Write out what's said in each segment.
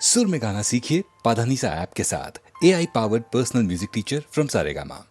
सुर में गाना सीखिए पाधानीसा ऐप के साथ। AI powered personal music teacher from Saregama.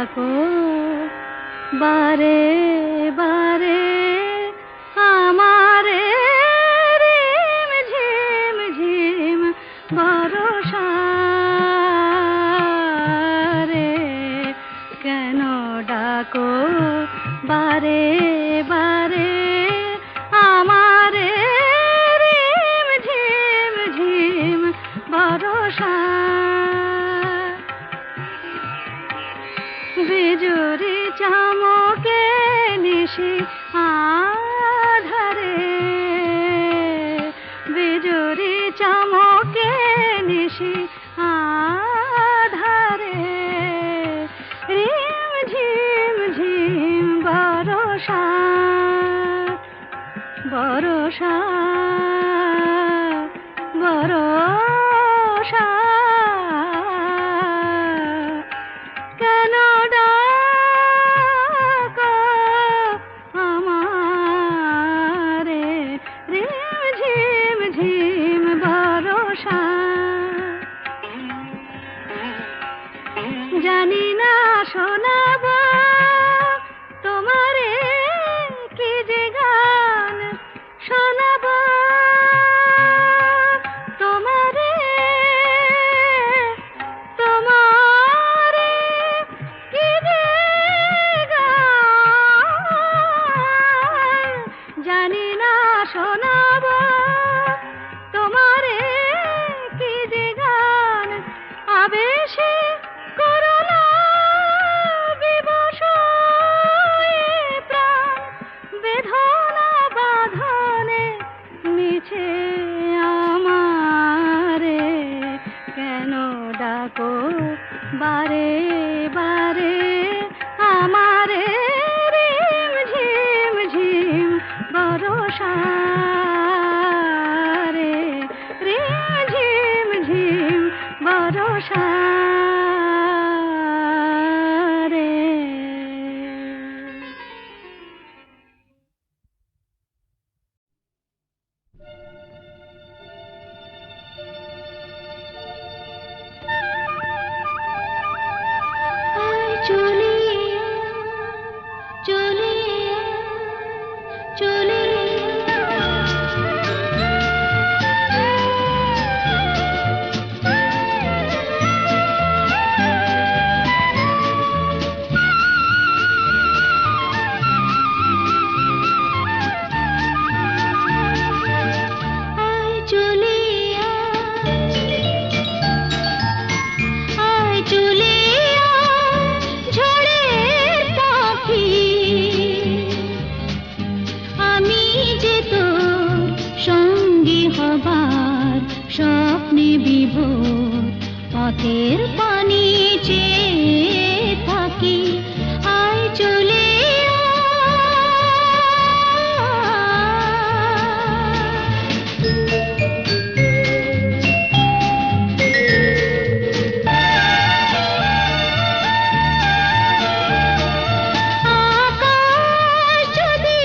ডাকো বারে বারে আমারে রিম ঝিম ঝিম বরষা রে কেন ডাকো বারে বারে আমারে রিম ঝিম ঝিম বরষা বিজুরি চমকে নিশি আধারে বিজুরি চমকে নিশি আধারে রিম ঝিম ঝিম বরষা বরষা বরষা কেন ডাকো আমারে রিম ঝিম ঝিম বরষা জানি না শোনাব তোমারে কি যে গান শোনাব তোমারে তোমারে কি যে গান জানি না শোনাব তোমারে কি যে গান আবেশে করুণা বিবশ প্রাণ বেদনা বাঁধনে মিছে আমারে কেন ডাকো বারে বারে আমারে রিম ঝিম ঝিম বরষা রে রিম ঝিম ঝিম বরষা রে চলিয়া চলিয়া চলিয়া আয় চলিয়া আয় চলিয়া ঝড়ের পাখি আমি যে তোর সঙ্গী হবার স্বপ্নে বিভোর পথের পানি চেয়ে থাকি আয় চলিয়া আকাশ যদি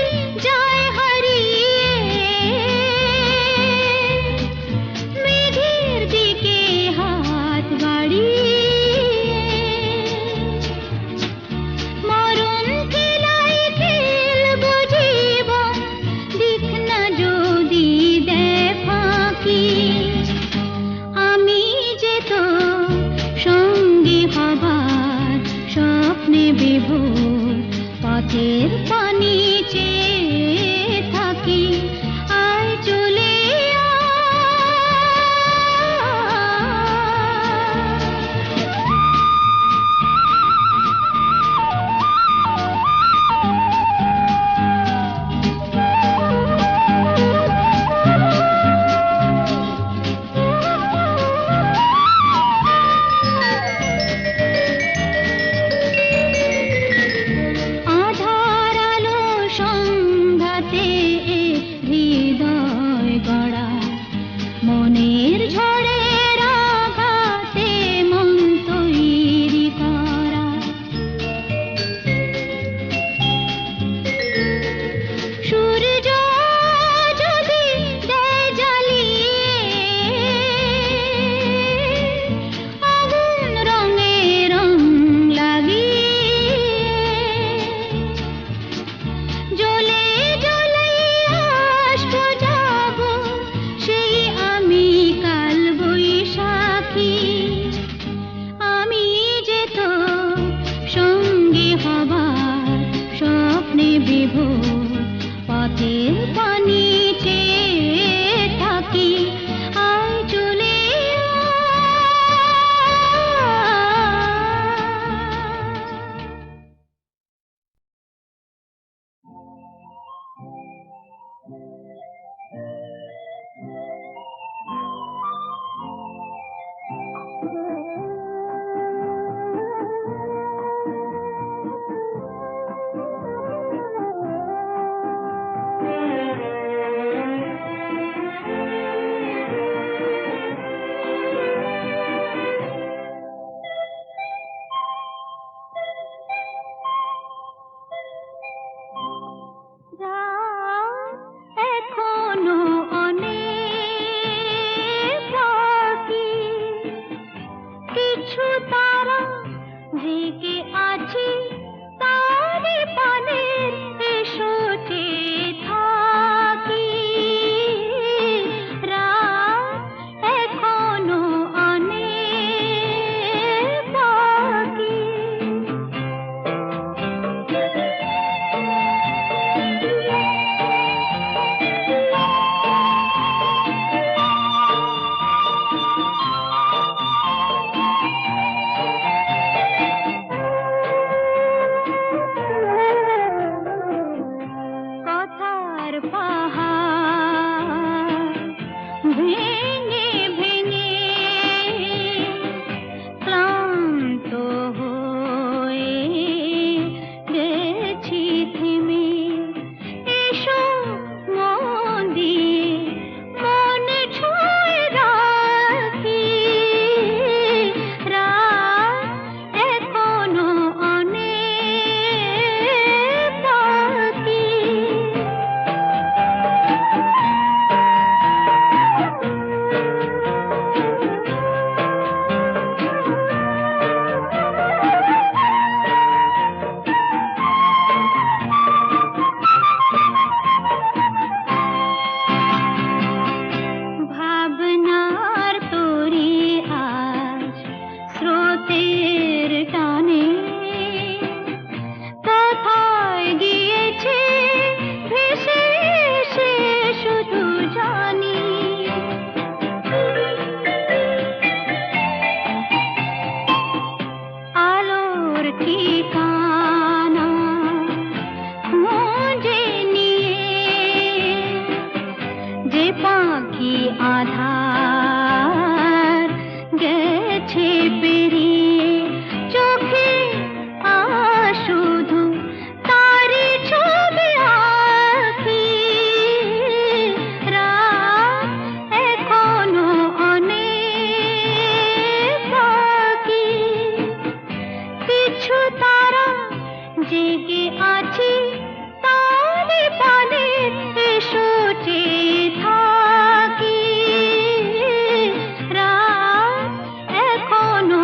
যায় হারিয়ে মেঘের দিকে হাত বাড়িয়ে মরণ খেলাই খেলব জীবন দিক না যদি দেয় ফাঁকি আমি যে তো সঙ্গী হবার স্বপ্নে বিভোর পথের পানি চেয়ে থাকি আয় চলিয়া আধার আলো সঙ্গ কিছু তারা জেগে আছে তারে পানে এসো চেয়ে থাকি রাত এখনো অনেক বাকি কথার পাহাড় ভেঙে ভেঙে ক্লান্ত হয়ে গেছি থেমে এসো মন দিয়ে মনে ছুঁয়ে রাখি রাত এখনো অনেক বাকি ভাবনার তরি আজ স্রোতের টানে কোথায় গিয়েছে ভেসে এসে শুধু জানি আলোর ঠিকানা খুঁজে নিয়ে যে পাখি আধার গেছে পেরিয়ে চোখে শুধু তারি ছবি আঁকি রাত এখনো অনেক বাকি কিছু তারা জেগে আছে তারে পানে এসো চেয়ে থাকি রাত এখনো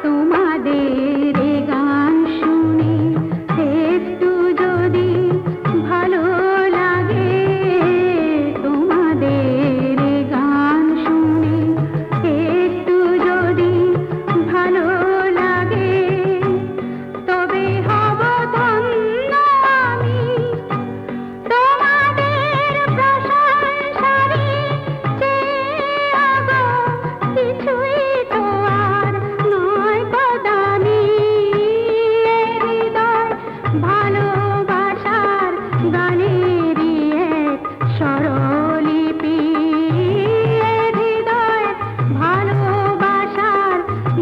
তোমাদের এ গান শুনে একটু যদি ভালো লাগে, তোমাদের এ গান শুনে একটু যদি ভালো লাগে, তবে হব ধন্য আমি তোমাদের প্রশংসারি চেয়ে গো, কিছুই তো আর নয় কদামি। হৃদয় ভালোবাসার গানেরই এক স্বরলিপি, হৃদয় ভালোবাসার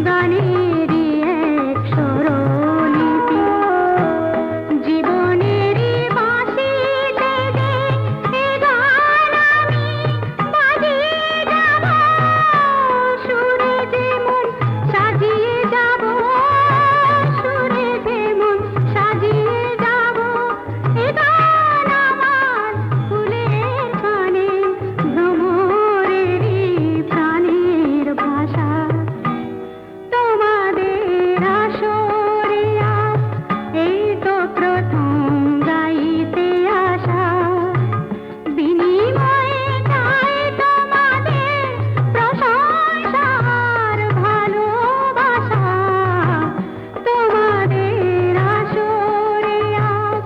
গানেরই এক স্বরলিপি। জীবনেরই বাঁশিতে যে এ গান আমি বাজিয়ে যাব, সুরে যেমন সাজিয়ে যাব, সুরে যেমন সাজিয়ে যাব, এ গান আমার ফুলের গানে ভ্রমরেরই প্রাণের ভাষা। তোমাদের আসরে আজ এই তো প্রথম গাইতে আসা, বিনিময়ে চাই তোমাদের প্রশংসার ভালোবাসা। তোমাদের আসরে আজ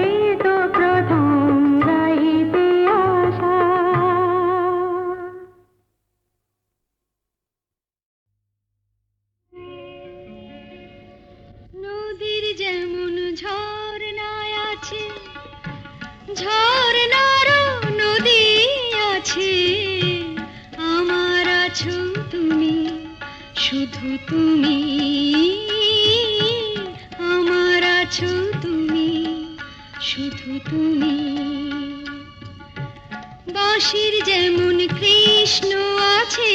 এই তো প্রথম গাইতে আসা। নদীর যেমন ঝর্ণায় আছে, ঝর্ণারও নদী আছে, আমার আছো তুমি, শুধু তুমি, আমার আছো তুমি, শুধু তুমি। বাঁশির যেমন কৃষ্ণ আছে,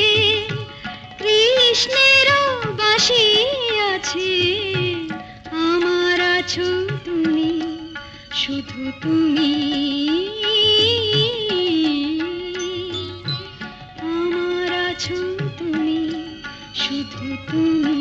কৃষ্ণেরও বাঁশি আছে, আমার আছো তুমি, শুধু তুমি, আমার আছো তুমি, শুধু তুমি।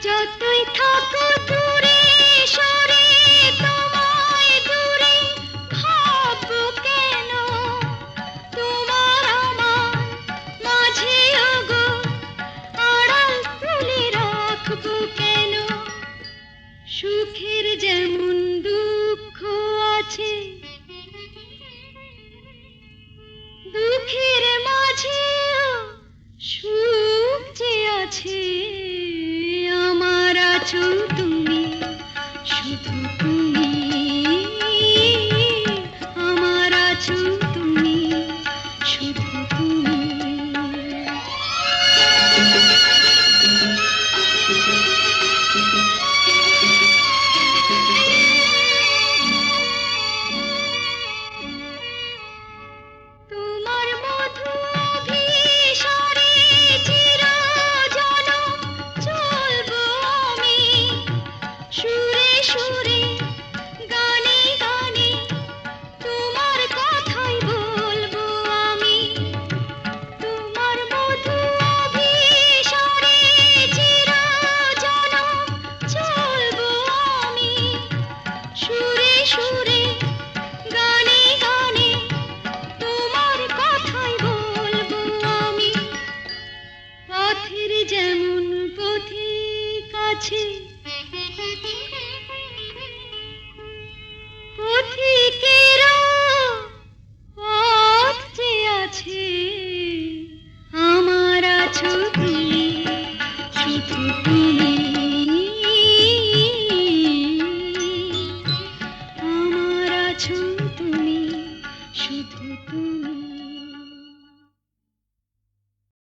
যতই থাকো দূরে সরে, তোমায় দূরে ভাববো কেন, তোমার আমার মাঝে ওগো আড়াল তুলে রাখবো কেন। সুখের যেমন দুঃখ আছে, দুঃখের মাঝেও সুখ যে আছে, আমার আছো তুমি, শুধু তুমি, আমার আছো তুমি, শুধু তুমি। তোমার মধু অভিসারে চিরজনম চলবো আমি, সুরে সুরে গানে গানে তোমার কথাই বলবো আমি। তোমার মধু অভিসারে চিরজনম চলবো আমি, সুরে সুরে গানে গানে তোমার কথাই বলবো আমি। পথের যেমন পথিক আছে,